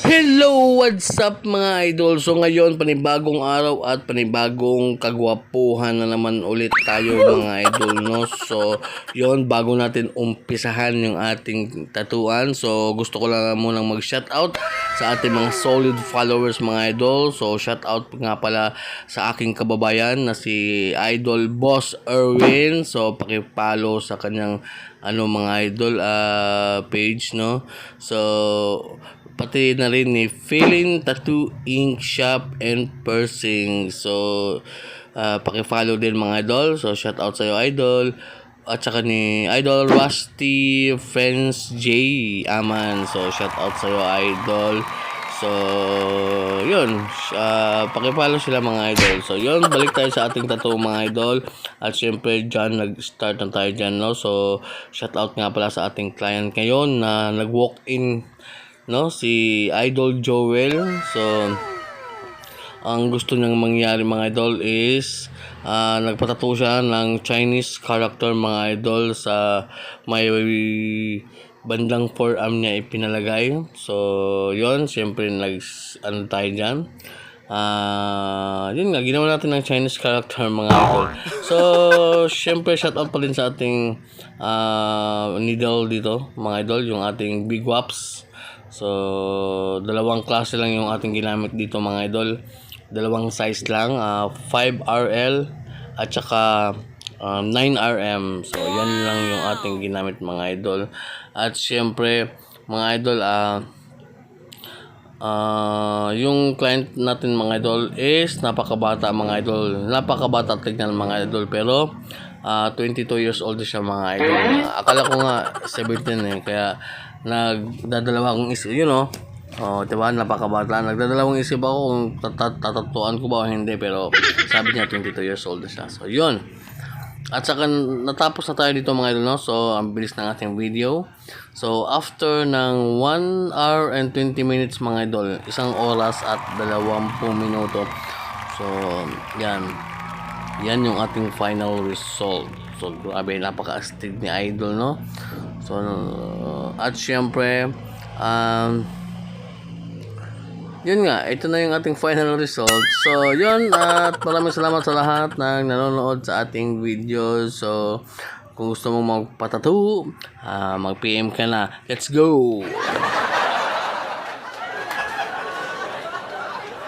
Hello! What's up mga idol? So ngayon, panibagong araw at panibagong kagwapuhan na naman ulit tayo mga idol, no? So, yon bago natin umpisahan yung ating tatuan. So, gusto ko lang munang mag-shoutout sa ating mga solid followers mga idol. So, shoutout nga pala sa aking kababayan na si Idol Boss Erwin. So, paki-follow sa kanyang mga idol page, no? So, pati na rin ni Feeling Tattoo Ink Shop and Piercing. So, paki-follow din mga idol. So, shout out sa iyo idol. At saka ni Idol Rusty Friends J Aman. So, shout out sa iyo idol. So, yun. Paki-follow sila mga idol. So, yun. Balik tayo sa ating tattoo mga idol. At syempre, dyan, nag-start na tayo dyan, no? So, shout out nga pala sa ating client ngayon na nag-walk-in, no, si Idol Joel. So, ang gusto niyang mangyari mga idol is nagpatato siya ng Chinese character mga idol sa may bandang forearm niya ipinalagay. So, yon siyempre tayo dyan. Yun nga, ginawa natin ng Chinese character mga idol. So, syempre shout out pa rin sa ating needle dito mga idol, yung ating Big Waps. So, dalawang klase lang yung ating ginamit dito mga idol. Dalawang size lang, 5RL at saka 9RM. So, yan lang yung ating ginamit mga idol. At syempre, mga idol, yung client natin mga idol is napakabata mga idol. Napakabata tignan mga idol, pero 22 years old siya mga idol. Akala ko nga 17 kaya nagdadalawang isip, diba, napakabata. Nagdadalawang isip ako kung tatatuan ko ba o hindi, pero sabi niya 22 years old siya. So, yun. At saka natapos na tayo dito mga idol, no? So, ang bilis ng ating video. So, after ng 1 hour and 20 minutes mga idol, 1 oras at 20 minuto. So, yan. Yan yung ating final result. So, grabe, napaka-astig ni idol, no? So, at syempre, yun nga, ito na yung ating final result. So, yun, at maraming salamat sa lahat na nanonood sa ating video. So, kung gusto mo magpatattoo, mag-PM ka na. Let's go!